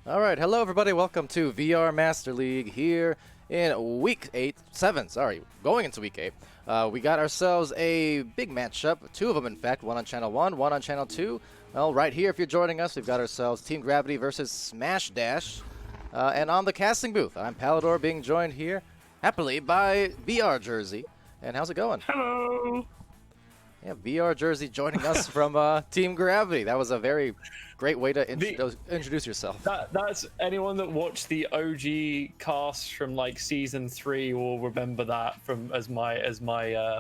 All right, hello everybody. Welcome to VR Master League here in going into week 8. We got ourselves a big matchup, two of them in fact, one on channel 1, one on channel 2. Well, right here if you're joining us, we've got ourselves Team Gravity versus Smash Dash. And on the casting booth, I'm Palidore, being joined here happily by VR Jersey. And how's it going? Hello. Yeah, VR Jersey joining us from Team Gravity. That was a very great way to introduce yourself. That's anyone that watched the OG cast from like season 3 will remember that from as my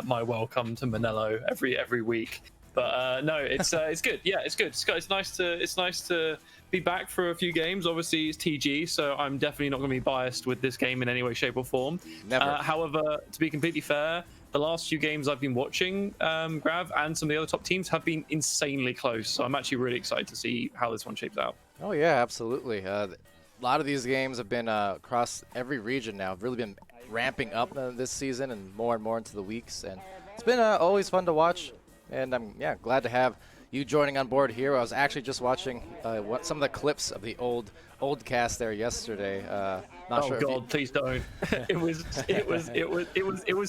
welcome to Manello every week. But no, it's good. Yeah, it's good. It's nice to be back for a few games. Obviously, it's TG, so I'm definitely not going to be biased with this game in any way, shape, or form. Never. However, to be completely fair, the last few games I've been watching, Grav, and some of the other top teams have been insanely close. So I'm actually really excited to see how this one shapes out. Oh yeah, absolutely. A lot of these games have been across every region now. Really been ramping up this season and more into the weeks, and it's been always fun to watch. And I'm glad to have you joining on board here. I was actually just watching some of the clips of the old cast there yesterday. Not sure. Oh God, please don't. It was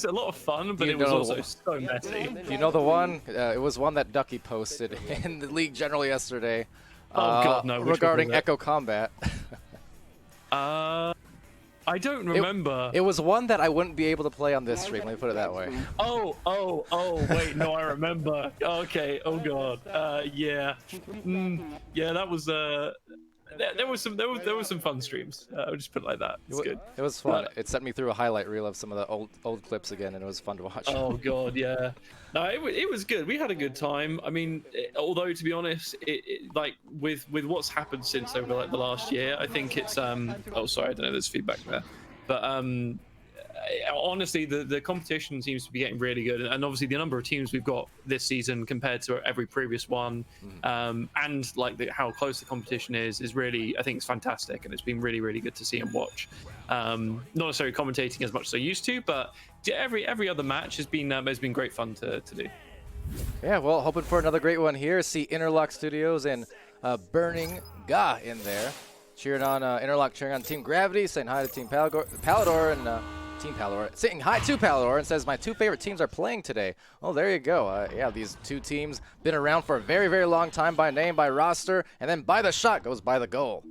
a lot of fun, but it was also so messy. You know the one? It was one that Ducky posted in the league general yesterday. Oh God, no. Regarding Echo Combat. I don't remember. It was one that I wouldn't be able to play on this stream. Let me put it that way. Oh, wait, no, I remember. Okay, oh God, yeah, yeah, that was there was some fun streams. I'll just put it like that. It's good. It was fun. It sent me through a highlight reel of some of the old clips again, and it was fun to watch. Oh God, yeah. No, it was good. We had a good time. I mean, although to be honest, like with what's happened since over like the last year, I think it's Oh, sorry, I don't know. There's feedback there, but honestly, the competition seems to be getting really good, and obviously the number of teams we've got this season compared to every previous one, and like how close the competition is really, I think it's fantastic, and it's been really good to see and watch. Not necessarily commentating as much as I used to, but every other match has been great fun to do. Yeah, well, hoping for another great one here. See Interlock Studios and Burning Ga in there, cheering on Interlock, cheering on Team Gravity, saying hi to Team Palidore and Team Palidore, saying hi to Palidore, and says my two favorite teams are playing today. Oh, there you go. Yeah, these two teams been around for a very long time by name, by roster, and then by the shot goes by the goal.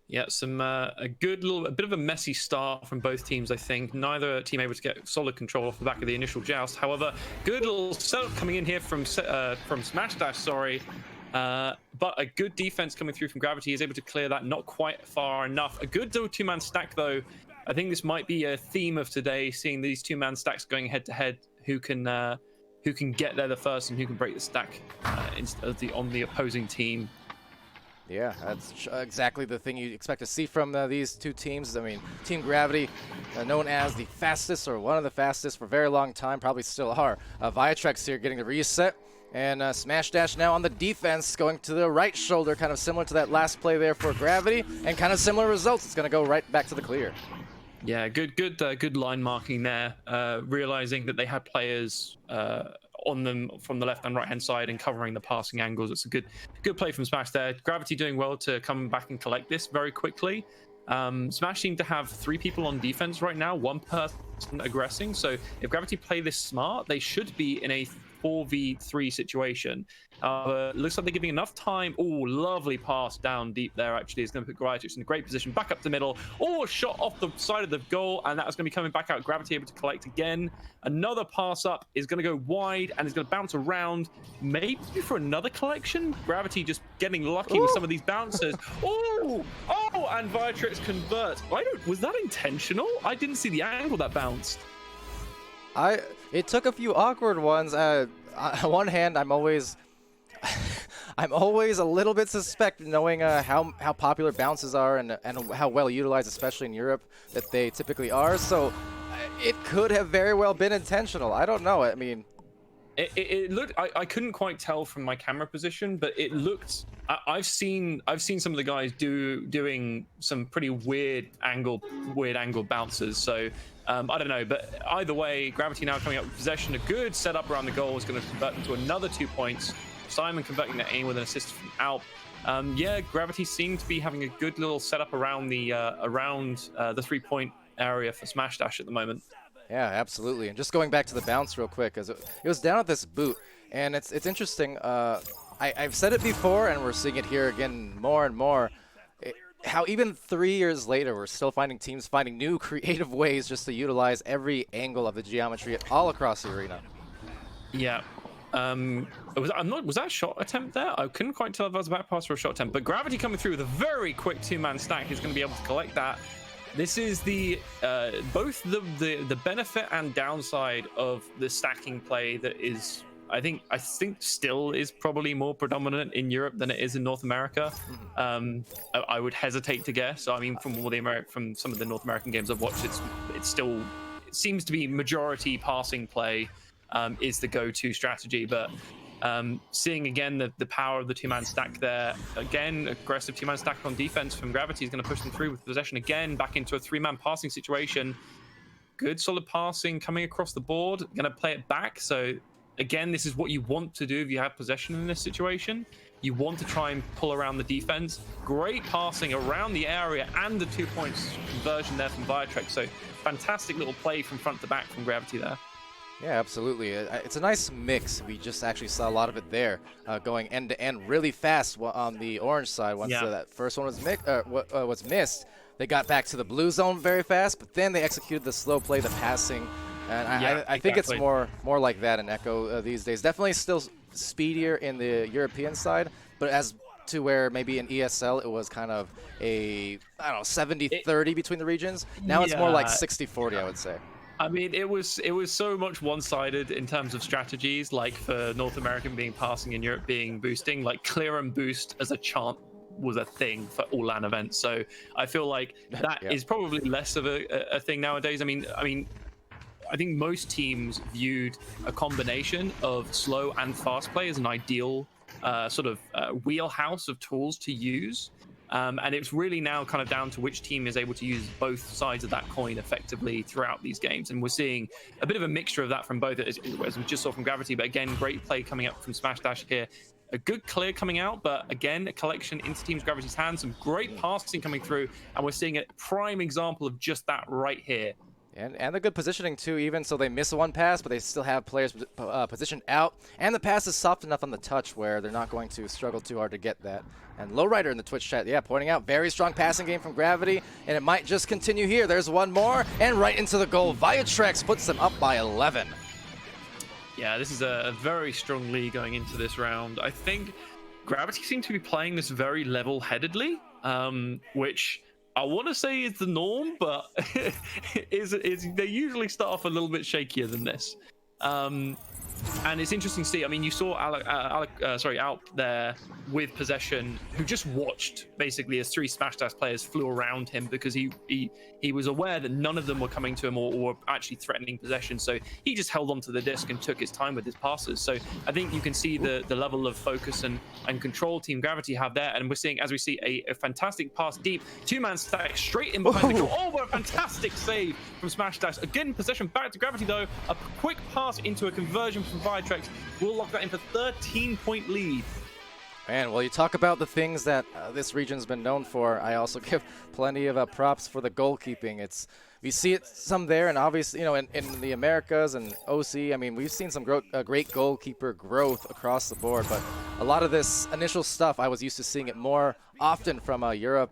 Yeah, a bit of a messy start from both teams, I think. Neither team able to get solid control off the back of the initial joust. However, good little setup coming in here from Smash Dash, sorry. But a good defense coming through from Gravity is able to clear that, not quite far enough. A good two-man stack, though. I think this might be a theme of today, seeing these two-man stacks going head-to-head. Who can get there the first and who can break the stack on the opposing team. Yeah, that's exactly the thing you expect to see from these two teams. I mean, Team Gravity, known as the fastest or one of the fastest for a very long time, probably still are. Viatrex here getting the reset, and Smash Dash now on the defense, going to the right shoulder, kind of similar to that last play there for Gravity, and kind of similar results. It's going to go right back to the clear. Yeah, good line marking there. Realizing that they had players on them from the left and right hand side and covering the passing angles. It's a good play from Smash there. Gravity doing well to come back and collect this very quickly. Smash seem to have 3 people on defense right now, 1 person aggressing. So if Gravity play this smart, they should be in a 4v3 situation. Looks like they're giving enough time. Oh, lovely pass down deep there, actually. It's going to put Gravity in a great position. Back up the middle. Oh, shot off the side of the goal, and that was going to be coming back out. Gravity able to collect again. Another pass up is going to go wide, and it's going to bounce around, maybe for another collection. Gravity just getting lucky with some of these bounces. Oh, and Viatrix converts. Was that intentional? I didn't see the angle that bounced. It took a few awkward ones. On one hand, I'm always a little bit suspect, knowing how popular bounces are and how well utilized, especially in Europe, that they typically are. So it could have very well been intentional. I don't know. I mean, it looked. I couldn't quite tell from my camera position, but it looked. I've seen some of the guys doing some pretty weird angle bounces. So I don't know, but either way, Gravity now coming up with possession. A good setup around the goal is going to convert into another 2 points Simon converting that in with an assist from Alp. Yeah, Gravity seem to be having a good little setup around the 3-point area for Smash Dash at the moment. Yeah, absolutely. And just going back to the bounce real quick, because it was down at this boot, and it's interesting. I've said it before, and we're seeing it here again more and more. How even 3 years later, we're still finding teams finding new creative ways just to utilize every angle of the geometry all across the arena. Yeah. Was that a shot attempt there? I couldn't quite tell if that was a back pass or a shot attempt, but Gravity coming through with a very quick 2-man stack is going to be able to collect that. This is the both the benefit and downside of the stacking play that is, I think still is probably more predominant in Europe than it is in North America. I would hesitate to guess. I mean, from some of the North American games I've watched, it seems to be majority passing play is the go-to strategy, but seeing again the power of the 2-man stack there, again aggressive 2-man stack on defense from Gravity is going to push them through with possession again back into a 3-man passing situation. Good solid passing coming across the board, going to play it back. So again, this is what you want to do if you have possession in this situation. You want to try and pull around the defense. Great passing around the area and the 2 points conversion there from Viatrex. So fantastic little play from front to back from Gravity there. Yeah, absolutely. It's a nice mix. We just actually saw a lot of it there, going end to end really fast on the orange side. Once that first one was missed, they got back to the blue zone very fast, but then they executed the slow play, the passing, and I think it's more like that in Echo these days. Definitely still speedier in the European side, but as to where maybe in ESL it was kind of a 70-30 between the regions. Now it's more like 60-40, I would say. I mean, it was so much one-sided in terms of strategies, like for North American being passing and Europe being boosting. Like clear and boost as a chant was a thing for all LAN events. So I feel like that is probably less of a thing nowadays. I mean, I think most teams viewed a combination of slow and fast play as an ideal wheelhouse of tools to use. And it's really now kind of down to which team is able to use both sides of that coin effectively throughout these games. And we're seeing a bit of a mixture of that from both, as we just saw from Gravity. But again, great play coming up from Smash Dash here. A good clear coming out, but again, a collection into Team Gravity's hands. Some great passing coming through. And we're seeing a prime example of just that right here. And the good positioning too, even so they miss one pass, but they still have players positioned out. And the pass is soft enough on the touch where they're not going to struggle too hard to get that. And Lowrider in the Twitch chat, pointing out very strong passing game from Gravity, and it might just continue here. There's one more, and right into the goal. Viatrex puts them up by 11. Yeah, this is a very strong lead going into this round. I think Gravity seem to be playing this very level-headedly, which I want to say is the norm, but they usually start off a little bit shakier than this. And it's interesting to see. I mean, you saw Alp there with possession, who just watched basically as 3 Smash Dash players flew around him because he was aware that none of them were coming to him or were actually threatening possession. So he just held onto the disc and took his time with his passes. So I think you can see the level of focus and control Team Gravity have there. And we're seeing, as we see, a fantastic pass deep, 2-man stack straight in behind the goal. Oh, what a fantastic save from Smash Dash. Again, possession back to Gravity though. A quick pass into a conversion from Viatrex will lock that in for 13-point lead. Man, well, you talk about the things that this region's been known for. I also give plenty of props for the goalkeeping. We see it some there, and obviously, in the Americas and OC, I mean, we've seen some great goalkeeper growth across the board. But a lot of this initial stuff, I was used to seeing it more often from Europe.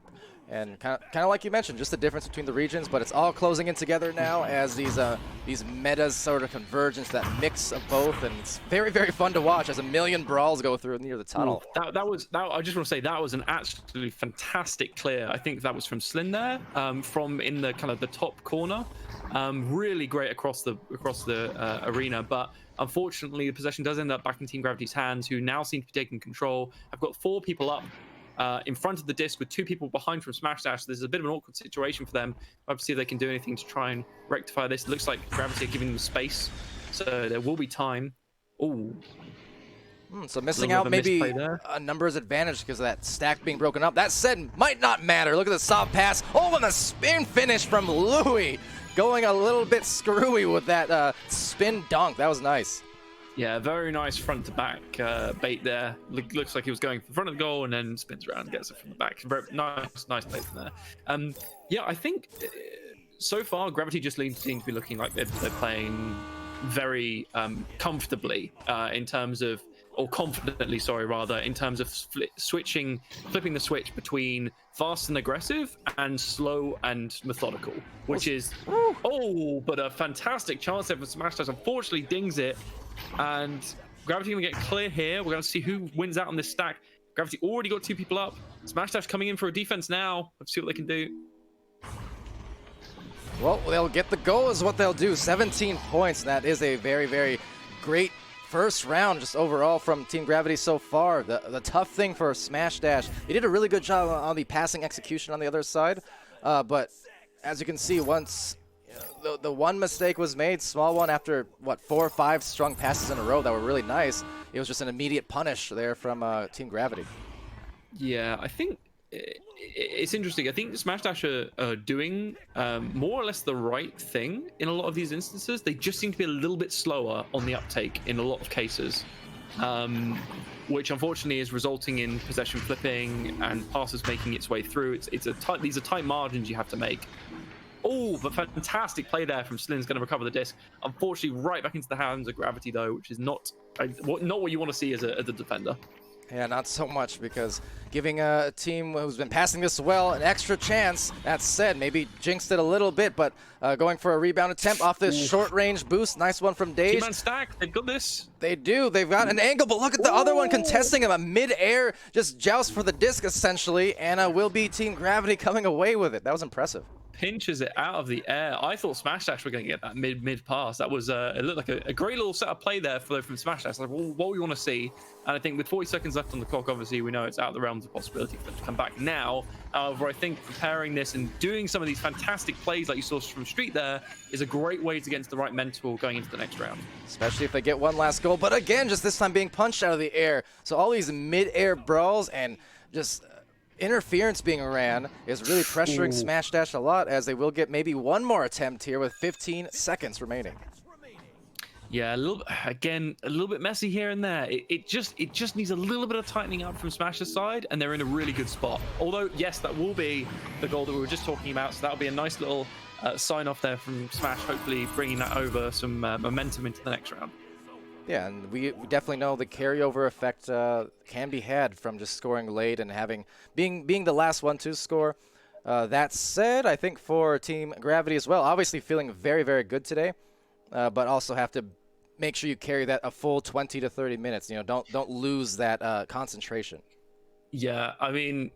And kind of like you mentioned, just the difference between the regions, but it's all closing in together now as these metas sort of converge into that mix of both, and it's very, very fun to watch as a million brawls go through near the tunnel. I just want to say that was an absolutely fantastic clear. I think that was from Slin there, from in the kind of the top corner. Really great across the arena, but unfortunately the possession does end up back in Team Gravity's hands, who now seem to be taking control. I've got 4 people up in front of the disc with 2 people behind from Smash Dash. This is a bit of an awkward situation for them. I'll have to see if they can do anything to try and rectify this. It looks like Gravity are giving them space, so there will be time. Ooh. So missing out maybe a numbers advantage because of that stack being broken up. That said, might not matter. Look at the soft pass. Oh, and the spin finish from Louis. Going a little bit screwy with that spin dunk. That was nice. Yeah, very nice front to back bait there. Looks like he was going for the front of the goal and then spins around and gets it from the back. Very nice play from there. Yeah, I think so far Gravity just seem to be looking like they're playing very comfortably in terms of, or confidently, sorry, rather, in terms of flipping the switch between fast and aggressive and slow and methodical, which is, but a fantastic chance there for Smash Dash. Unfortunately, dings it, and Gravity gonna get clear here. We're gonna see who wins out on this stack. Gravity already got 2 people up. Smash Dash coming in for a defense now. Let's see what they can do. Well, they'll get the goal is what they'll do. 17 points. That is a very, very great first round just overall from Team Gravity so far. The tough thing for Smash Dash, they did a really good job on the passing execution on the other side. But as you can see, once the one mistake was made, small one after, what, 4 or 5 strong passes in a row that were really nice, it was just an immediate punish there from Team Gravity. Yeah, I think it's interesting. I think Smash Dash are doing more or less the right thing in a lot of these instances. They just seem to be a little bit slower on the uptake in a lot of cases, which unfortunately is resulting in possession flipping and passes making its way through. These are tight margins you have to make. Oh, but fantastic play there from Slin's going to recover the disc. Unfortunately, right back into the hands of Gravity though, which is not what you want to see as a defender. Yeah, not so much, because giving a team who's been passing this well an extra chance. That said, maybe jinxed it a little bit, but going for a rebound attempt off this short-range boost. Nice one from Dage. Two-man stack, they've got this. They do. They've got an angle, but look at the other one contesting him. A mid-air just joust for the disc, essentially, and will be Team Gravity coming away with it. That was impressive. Pinches it out of the air. I thought Smash Dash were going to get that mid pass. That was it looked like a great little setup play there from Smash Dash. Like, what we want to see. And I think with 40 seconds left on the clock, obviously we know it's out of the realms of possibility for them to come back now. However, I think preparing this and doing some of these fantastic plays like you saw from Street there is a great way to get into the right mental going into the next round. Especially if they get one last goal. But again, just this time being punched out of the air. So all these mid-air brawls and just interference being ran is really pressuring Smash Dash a lot, as they will get maybe one more attempt here with 15 seconds remaining. Yeah, a little bit messy here and there. It just needs a little bit of tightening up from Smash's side, and they're in a really good spot. Although, yes, that will be the goal that we were just talking about, so that'll be a nice little sign off there from Smash, hopefully bringing that over some momentum into the next round. Yeah, and we definitely know the carryover effect can be had from just scoring late and being the last one to score. That said, I think for Team Gravity as well, obviously feeling very, very good today, but also have to make sure you carry that a full 20 to 30 minutes. You know, don't lose that concentration. Yeah, I mean,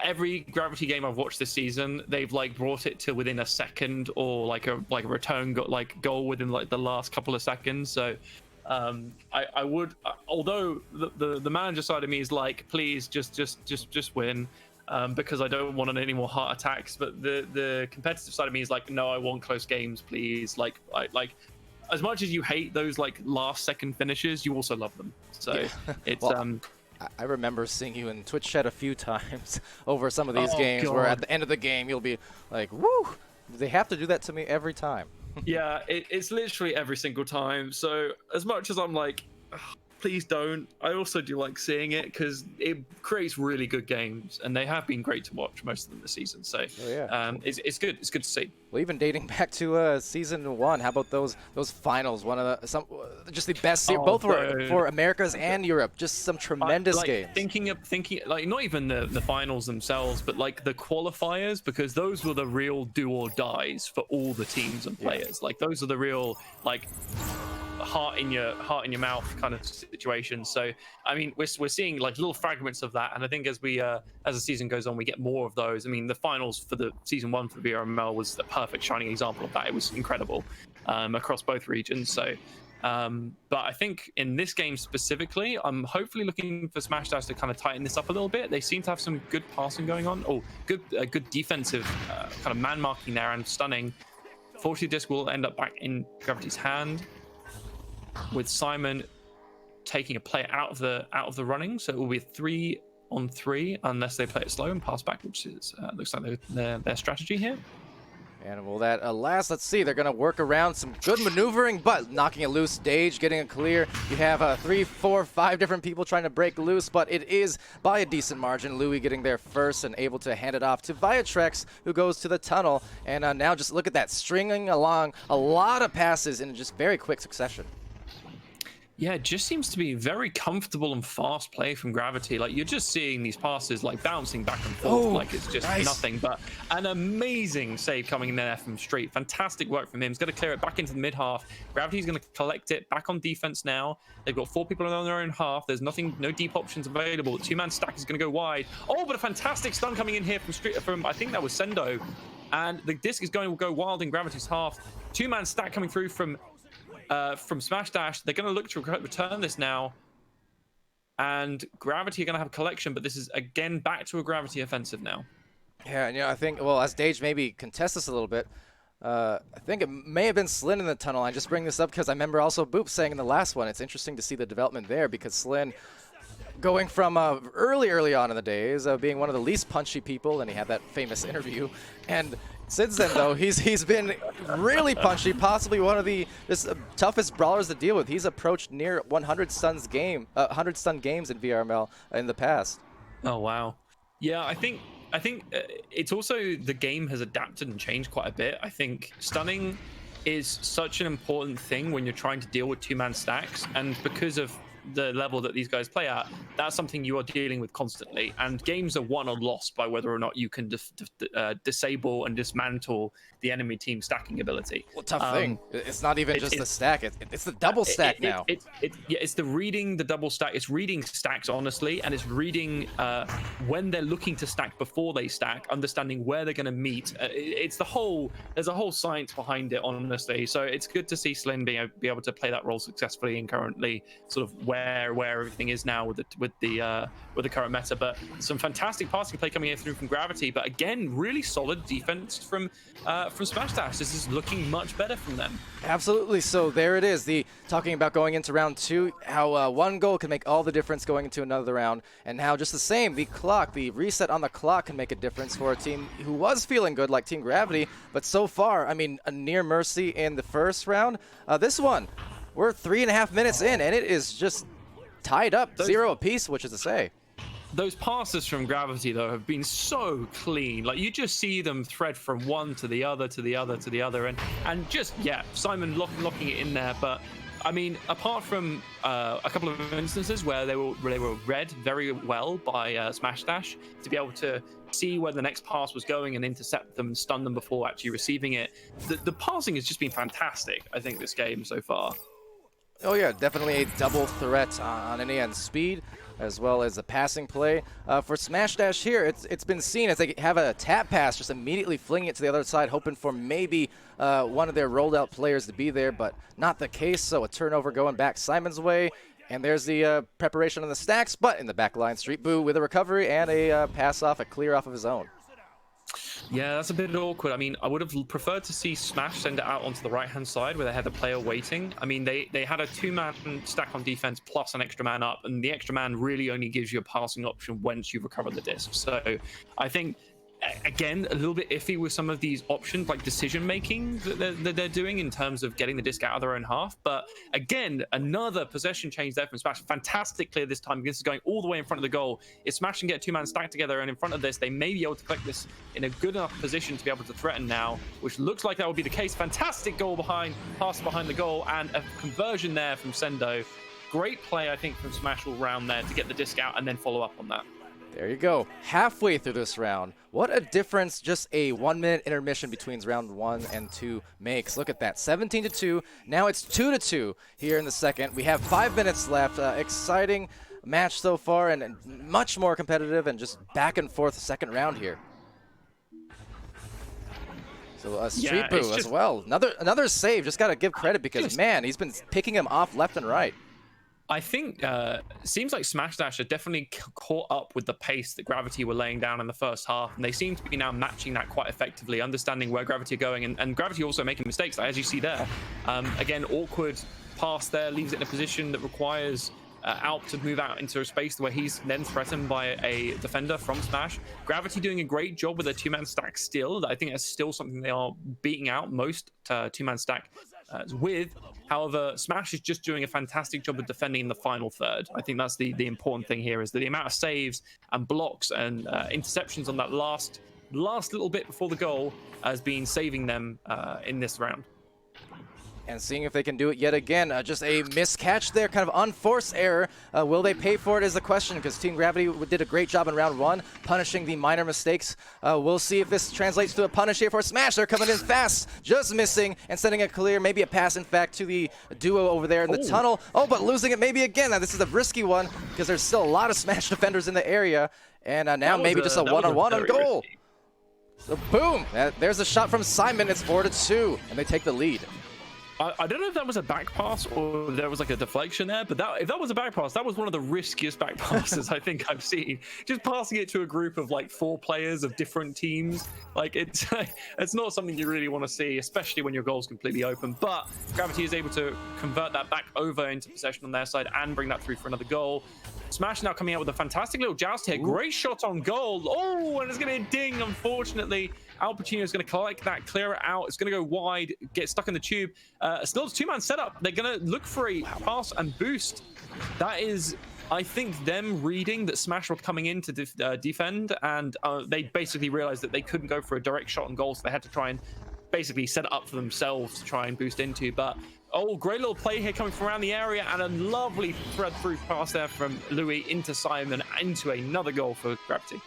every Gravity game I've watched this season, they've like brought it to within a second, or like a return goal within like the last couple of seconds. So I would, although the manager side of me is like, please just win, because I don't want any more heart attacks. But the competitive side of me is like, no, I want close games, please. Like as much as you hate those like last second finishes, you also love them. So yeah. It's well, I remember seeing you in Twitch chat a few times over some of these games where at the end of the game you'll be like, woo, they have to do that to me every time. Yeah, it's literally every single time. So as much as I'm like, please don't, I also do like seeing it, because it creates really good games, and they have been great to watch, most of them this season. So it's good. It's good to see. Well, even dating back to season 1, how about those finals? Just the best, both for Americas and Europe. Just some tremendous games. Thinking like not even the finals themselves, but like the qualifiers, because those were the real do or dies for all the teams and players. Like those are the real like heart in your mouth kind of situation. So I mean, we're seeing like little fragments of that, and I think as the season goes on, we get more of those. I mean, the finals for the season 1 for the VRML was a perfect shining example of that. It was incredible across both regions. So but I think in this game specifically, I'm hopefully looking for Smash Dash to kind of tighten this up a little bit. They seem to have some good passing going on, good defensive kind of man marking there, and stunning. 40 disc will end up back in Gravity's hand, with Simon taking a player out of the running. So it will be 3-on-3 unless they play it slow and pass back, which is looks like their strategy here. And will that last? Let's see. They're going to work around some good maneuvering, but knocking it loose. Dage getting it clear. You have 3, 4, 5 different people trying to break loose, but it is by a decent margin. Louis getting there first and able to hand it off to Viatrex, who goes to the tunnel. And now just look at that, stringing along a lot of passes in just very quick succession. Yeah, it just seems to be very comfortable and fast play from Gravity. Like, you're just seeing these passes like bouncing back and forth like it's just nothing. But an amazing save coming in there from Street. Fantastic work from him. He's going to clear it back into the mid half. Gravity's going to collect it back on defense now. They've got 4 people on their own half. There's no deep options available. The 2-man stack is going to go wide. Oh, but a fantastic stun coming in here from Street, from I think that was Sendo. And the disc is going to go wild in Gravity's half. 2-man stack coming through from Smash Dash. They're going to look to return this now, and Gravity are going to have a collection, but this is again back to a Gravity offensive now. Yeah, and I think, well, as Dage maybe contest this a little bit, I think it may have been Slin in the tunnel. I just bring this up because I remember also Boop saying in the last one, it's interesting to see the development there, because Slin going from early on in the days of being one of the least punchy people, and he had that famous interview, and since then, though, he's been really punchy, possibly one of the toughest brawlers to deal with. He's approached near 100 stun games in VRML in the past. Oh wow, yeah, I think it's also the game has adapted and changed quite a bit. I think stunning is such an important thing when you're trying to deal with 2-man stacks, and because of the level that these guys play at, that's something you are dealing with constantly, and games are won or lost by whether or not you can disable and dismantle the enemy team stacking ability. Well, tough thing. It's not even just the stack. It's the double stack now. It's the reading the double stack. It's reading stacks honestly, and it's reading when they're looking to stack before they stack, understanding where they're going to meet. There's a whole science behind it, honestly. So it's good to see Slin be able to play that role successfully and currently sort of where everything is now with the current meta. But some fantastic passing play coming in through from Gravity, but again, really solid defense from Smash Dash. This is looking much better from them. Absolutely. So there it is. Talking about going into round 2, how one goal can make all the difference going into another round, and how just the same, the reset on the clock can make a difference for a team who was feeling good like Team Gravity, but so far, I mean, a near mercy in the first round. This one, we're 3.5 minutes in, and it is just tied up 0 apiece, which is to say. Those passes from Gravity, though, have been so clean. Like, you just see them thread from one to the other, to the other, to the other, and just, yeah, Simon locking it in there. But, I mean, apart from a couple of instances where they were read very well by Smash Dash to be able to see where the next pass was going and intercept them and stun them before actually receiving it, the passing has just been fantastic, I think, this game so far. Oh yeah, definitely a double threat on any end, speed as well as the passing play. For Smash Dash here, it's been seen as they have a tap pass, just immediately flinging it to the other side, hoping for maybe one of their rolled out players to be there, but not the case. So a turnover going back Simon's way, and there's the preparation on the stacks, but in the back line, Street Boo with a recovery and a pass off, a clear off of his own. Yeah, that's a bit awkward. I mean, I would have preferred to see Smash send it out onto the right-hand side where they had a player waiting. I mean, they had a 2-man stack on defense plus an extra man up, and the extra man really only gives you a passing option once you've recovered the disc. So I think, again, a little bit iffy with some of these options, like decision-making that they're doing in terms of getting the disc out of their own half. But again, another possession change there from Smash. Fantastic clear this time. This is going all the way in front of the goal. If Smash can get a 2-man stack together, and in front of this, they may be able to collect this in a good enough position to be able to threaten now, which looks like that will be the case. Fantastic goal pass behind the goal, and a conversion there from Sendo. Great play, I think, from Smash all round there to get the disc out and then follow up on that. There you go. Halfway through this round. What a difference just a 1-minute intermission between round 1 and 2 makes. Look at that. 17-2. Now it's 2-2 here in the second. We have 5 minutes left. Exciting match so far, and much more competitive and just back and forth second round here. So Street Boo as well. Another save. Just got to give credit because, man, he's been picking him off left and right. I think it seems like Smash Dash are definitely caught up with the pace that Gravity were laying down in the first half, and they seem to be now matching that quite effectively, understanding where Gravity are going, and Gravity also making mistakes, like, as you see there. Again, awkward pass there, leaves it in a position that requires Alp to move out into a space where he's then threatened by a defender from Smash. Gravity doing a great job with a two-man stack still. I think that's still something they are beating out most two-man stack with. However, Smash is just doing a fantastic job of defending in the final third. I think that's the important thing here, is that the amount of saves and blocks and interceptions on that last little bit before the goal has been saving them in this round. And seeing if they can do it yet again. Just a miscatch there, kind of unforced error. Will they pay for it is the question, because Team Gravity did a great job in round 1, punishing the minor mistakes. We'll see if this translates to a punish here for Smash. They're coming in fast, just missing, and sending a clear, maybe a pass, in fact, to the duo over there in the tunnel. Oh, but losing it maybe again. Now, this is a risky one, because there's still a lot of Smash defenders in the area. And now maybe just a one-on-one on goal. Risky. So boom, there's a shot from Simon. It's 4-2, and they take the lead. I don't know if that was a back pass or there was like a deflection there, but if that was a back pass, that was one of the riskiest back passes I think I've seen. Just passing it to a group of like 4 players of different teams, like it's not something you really want to see, especially when your goal's completely open. But Gravity is able to convert that back over into possession on their side and bring that through for another goal. Smash now coming out with a fantastic little joust here. Great shot on goal. Oh, and it's going to ding, unfortunately. Al Pacino is going to collect that, clear it out. It's going to go wide, get stuck in the tube. Still a two-man setup. They're going to look for a pass and boost. That is, I think, them reading that Smash were coming in to defend, and they basically realized that they couldn't go for a direct shot on goal, so they had to try and basically set it up for themselves to try and boost into. But oh, great little play here coming from around the area, and a lovely thread through pass there from Louis into Simon, into another goal for Gravity.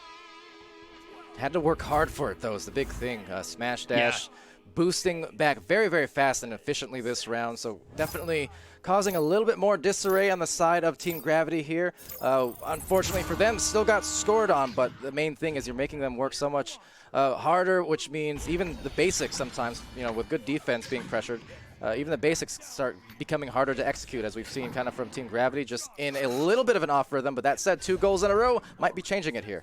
Had to work hard for it, though, is the big thing. Smash Dash boosting back very, very fast and efficiently this round, so definitely causing a little bit more disarray on the side of Team Gravity here. Unfortunately for them, still got scored on, but the main thing is you're making them work so much harder, which means even the basics sometimes, you know, with good defense being pressured, even the basics start becoming harder to execute, as we've seen kind of from Team Gravity, just in a little bit of an off rhythm. But that said, 2 goals in a row might be changing it here.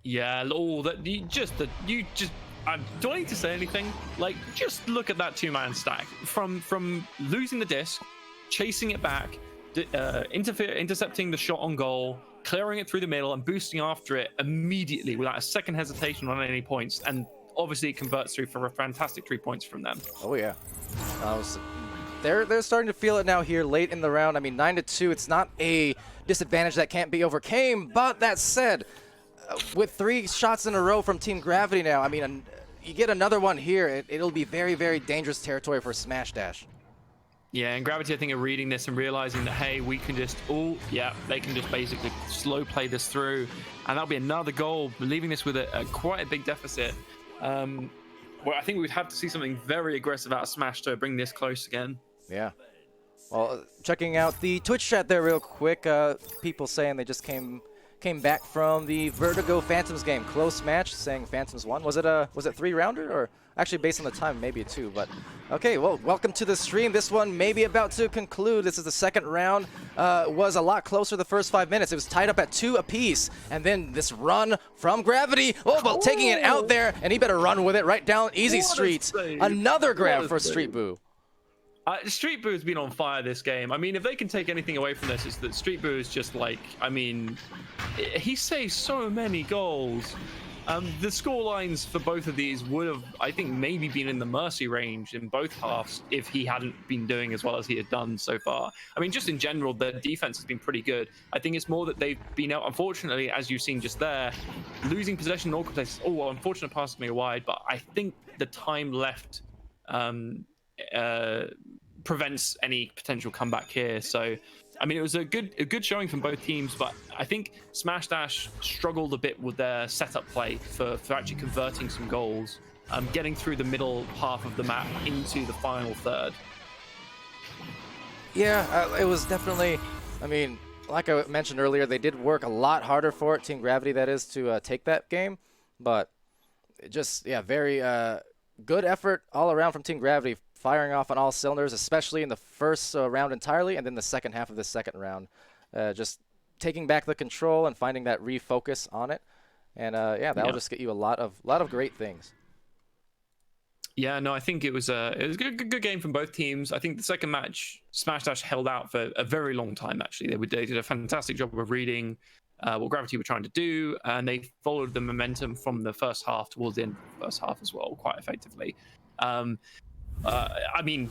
Yeah, oh, do I need to say anything? Like, just look at that two-man stack. From losing the disc, chasing it back, intercepting the shot on goal, clearing it through the middle, and boosting after it immediately without a second hesitation on any points. And obviously it converts through for a fantastic 3 points from them. Oh, yeah. They're starting to feel it now here late in the round. I mean, 9-2, it's not a disadvantage that can't be overcame. But that said, with 3 shots in a row from Team Gravity now, I mean, you get another one here, it'll be very, very dangerous territory for Smash Dash. Yeah, and Gravity, I think, are reading this and realizing that, hey, we can just, they can just basically slow play this through. And that'll be another goal, leaving this with quite a big deficit. Well, I think we'd have to see something very aggressive out of Smash to bring this close again. Yeah. Well, checking out the Twitch chat there real quick, people saying they just came back from the Vertigo Phantoms game. Close match, saying Phantoms won. Was it 3-rounder, or actually based on the time, maybe a 2? But okay, well, welcome to the stream. This one may be about to conclude. This is the second round. Was a lot closer the first 5 minutes. It was tied up at 2 apiece, and then this run from Gravity. Oh, but taking it out there, and he better run with it right down easy streets. Another grab for Street Boo. Street Boo has been on fire this game. I mean, if they can take anything away from this, it's that Street Boo is just like, I mean, he saves so many goals. The score lines for both of these would have, I think, maybe been in the mercy range in both halves if he hadn't been doing as well as he had done so far. I mean, just in general, the defense has been pretty good. I think it's more that they've been out, unfortunately, as you've seen just there, losing possession in awkward places. Oh, well, unfortunate pass coming wide, but I think the time left prevents any potential comeback here. So, I mean, it was a good showing from both teams, but I think Smash Dash struggled a bit with their setup play for actually converting some goals, getting through the middle half of the map into the final third. Yeah, it was definitely, I mean, like I mentioned earlier, they did work a lot harder for it, Team Gravity that is, to take that game, but it just, yeah, very good effort all around from Team Gravity, firing off on all cylinders, especially in the first round entirely, and then the second half of the second round. Just taking back the control and finding that refocus on it. And yeah, that'll just get you a lot of great things. Yeah, no, I think it was a good game from both teams. I think the second match, Smash Dash held out for a very long time. Actually, they did a fantastic job of reading what Gravity were trying to do, and they followed the momentum from the first half towards the end of the first half as well, quite effectively. Um, I mean,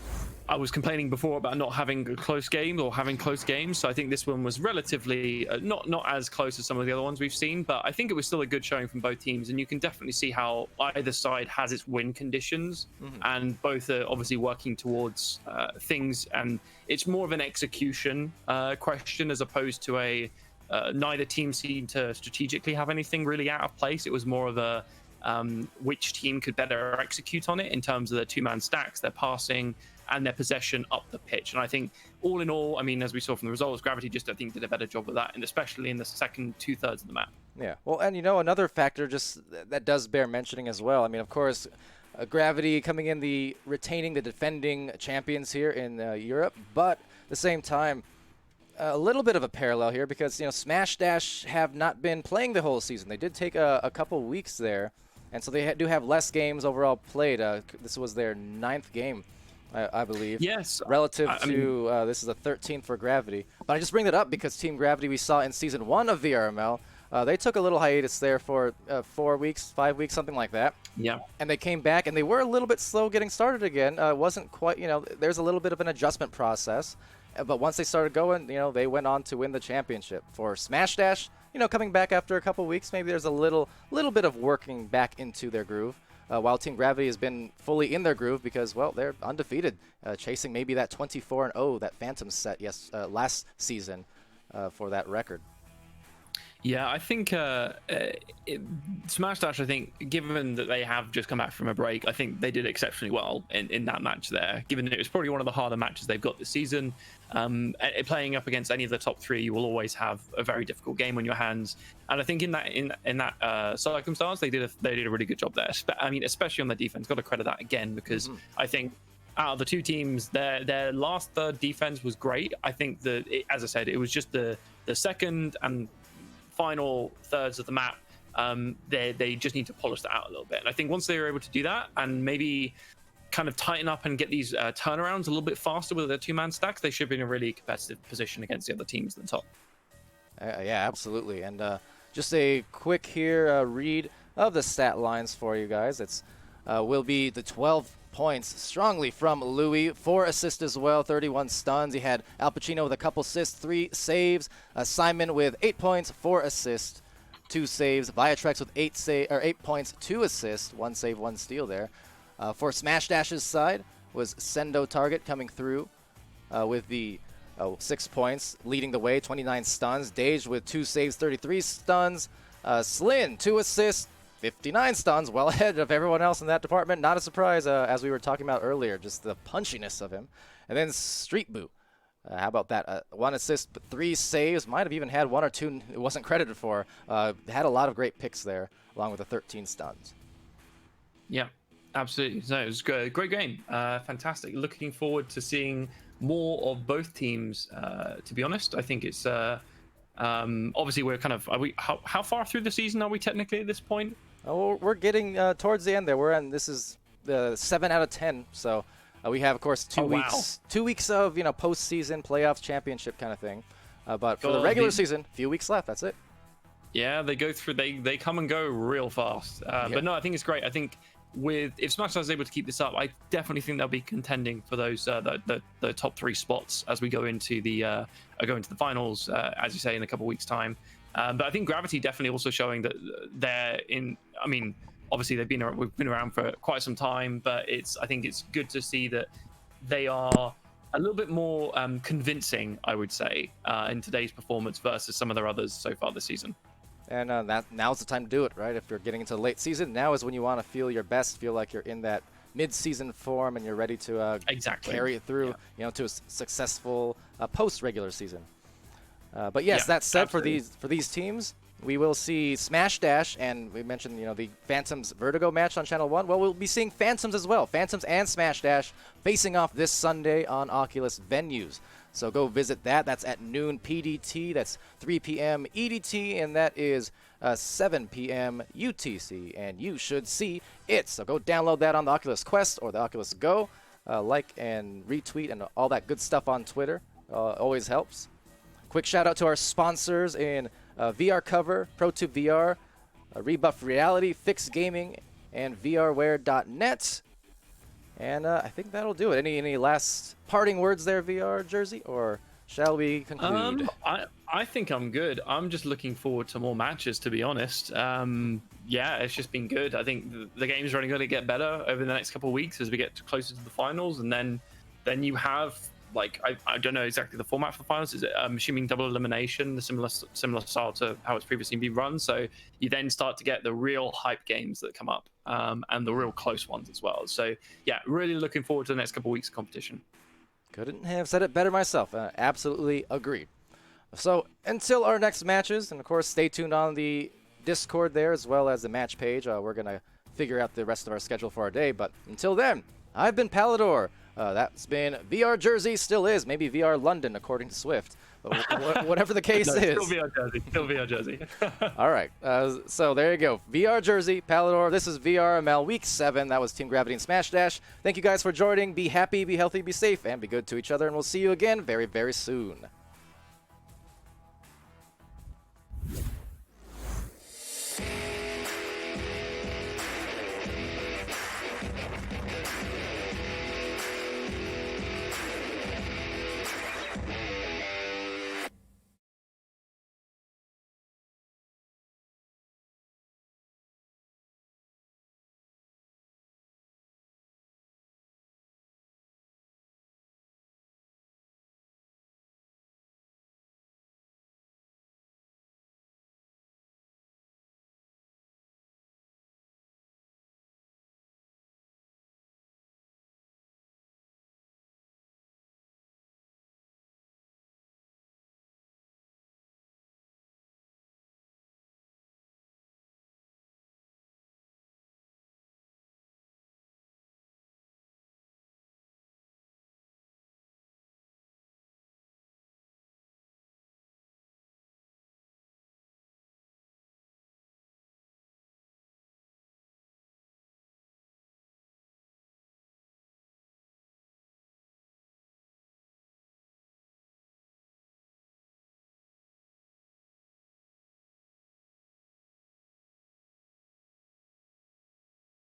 I was complaining before about not having a close game or having close games, so I think this one was relatively not as close as some of the other ones we've seen, but I think it was still a good showing from both teams, and you can definitely see how either side has its win conditions, and both are obviously working towards things, and it's more of an execution question as opposed to a neither team seemed to strategically have anything really out of place. It was more of a which team could better execute on it in terms of their two-man stacks, their passing, and their possession up the pitch. And I think all in all, I mean, as we saw from the results, Gravity just, I think, did a better job of that, and especially in the second two-thirds of the map. Yeah, well, and another factor just that does bear mentioning as well. I mean, of course, Gravity coming in retaining the defending champions here in Europe, but at the same time, a little bit of a parallel here because, Smash Dash have not been playing the whole season. They did take a couple weeks there, and so they do have less games overall played. This was their 9th game, I believe. Yes. Relative to this is the 13th for Gravity. But I just bring that up because Team Gravity we saw in Season 1 of VRML, they took a little hiatus there for 4 weeks, 5 weeks, something like that. Yeah. And they came back, and they were a little bit slow getting started again. Wasn't quite, there's a little bit of an adjustment process. But once they started going, they went on to win the championship. For Smash Dash, coming back after a couple weeks, maybe there's a little bit of working back into their groove. While Team Gravity has been fully in their groove because, well, they're undefeated, chasing maybe that 24-0 that Phantom set last season for that record. Yeah, I think Smash Dash, I think, given that they have just come back from a break, I think they did exceptionally well in that match there, given that it was probably one of the harder matches they've got this season. Playing up against any of the top three, you will always have a very difficult game on your hands. And I think in that circumstance, they did a really good job there. I mean, especially on the defense. Got to credit that again because I think out of the two teams, their last third defense was great. I think that, as I said, it was just the second and final thirds of the map, they just need to polish that out a little bit. And I think once they were able to do that and maybe kind of tighten up and get these turnarounds a little bit faster with their two-man stacks, they should be in a really competitive position against the other teams at the top. Yeah, absolutely. And just a quick read of the stat lines for you guys. It's will be the 12 points strongly from Louis, 4 assists as well, 31 stuns. He had Al Pacino with a couple assists, 3 saves. Simon with 8 points, 4 assists, 2 saves. Viatrex with 8 points, 2 assists, 1 save, 1 steal there. For Smash Dash's side was Sendo Target coming through with the 6 points, leading the way, 29 stuns. Dage with 2 saves, 33 stuns. Slin, 2 assists, 59 stuns, well ahead of everyone else in that department. Not a surprise, as we were talking about earlier, just the punchiness of him. And then Street Boo. How about that? 1 assist, but 3 saves. Might have even had 1 or 2 it wasn't credited for. Had a lot of great picks there, along with the 13 stuns. Yeah, absolutely. No, it was great game. Fantastic. Looking forward to seeing more of both teams, to be honest. I think it's... obviously, we're kind of... How far through the season are we technically at this point? Oh, we're getting towards the end there. This is the 7 out of 10. So we have, of course, 2 weeks. Wow. 2 weeks of postseason playoffs, championship kind of thing. But for the regular season, a few weeks left. That's it. Yeah, they go through. They come and go real fast. But no, I think it's great. I think if Smash is able to keep this up, I definitely think they'll be contending for those the top 3 spots as we go into the finals, as you say, in a couple of weeks' time. But I think Gravity definitely also showing that they're in. I mean, obviously we've been around for quite some time, but I think it's good to see that they are a little bit more convincing, I would say, in today's performance versus some of their others so far this season. And now's the time to do it, right? If you're getting into the late season, now is when you want to feel your best, feel like you're in that mid-season form, and you're ready to carry it through, to a successful post-regular season. But yes, that said, absolutely. for these teams, we will see Smash Dash, and we mentioned the Phantoms Vertigo match on Channel 1. Well, we'll be seeing Phantoms as well. Phantoms and Smash Dash facing off this Sunday on Oculus venues. So go visit that. That's at noon PDT. That's 3 p.m. EDT, and that is 7 p.m. UTC, and you should see it. So go download that on the Oculus Quest or the Oculus Go. Like and retweet and all that good stuff on Twitter. Always helps. Quick shout out to our sponsors in VR Cover, ProTube VR, Rebuff Reality, Fix Gaming, and VRware.net. And I think that'll do it. Any last parting words there, VR Jersey, or shall we conclude? I think I'm good. I'm just looking forward to more matches, to be honest. Yeah, it's just been good. I think the game's only going to get better over the next couple of weeks as we get closer to the finals, and then you have, like, I don't know exactly the format for the finals. Is it, I'm assuming double elimination, the similar style to how it's previously been run. So you then start to get the real hype games that come up, and the real close ones as well. So yeah, really looking forward to the next couple of weeks of competition. Couldn't have said it better myself. Absolutely agreed. So until our next matches, and of course stay tuned on the Discord there as well as the match page. We're going to figure out the rest of our schedule for our day. But until then, I've been Palidore. That's been VR Jersey, still is. Maybe VR London, according to Swift. Whatever the case is. Still VR Jersey. Still VR Jersey. All right. So there you go. VR Jersey, Palidore. This is VRML Week 7. That was Team Gravity and Smash Dash. Thank you guys for joining. Be happy, be healthy, be safe, and be good to each other. And we'll see you again very, very soon.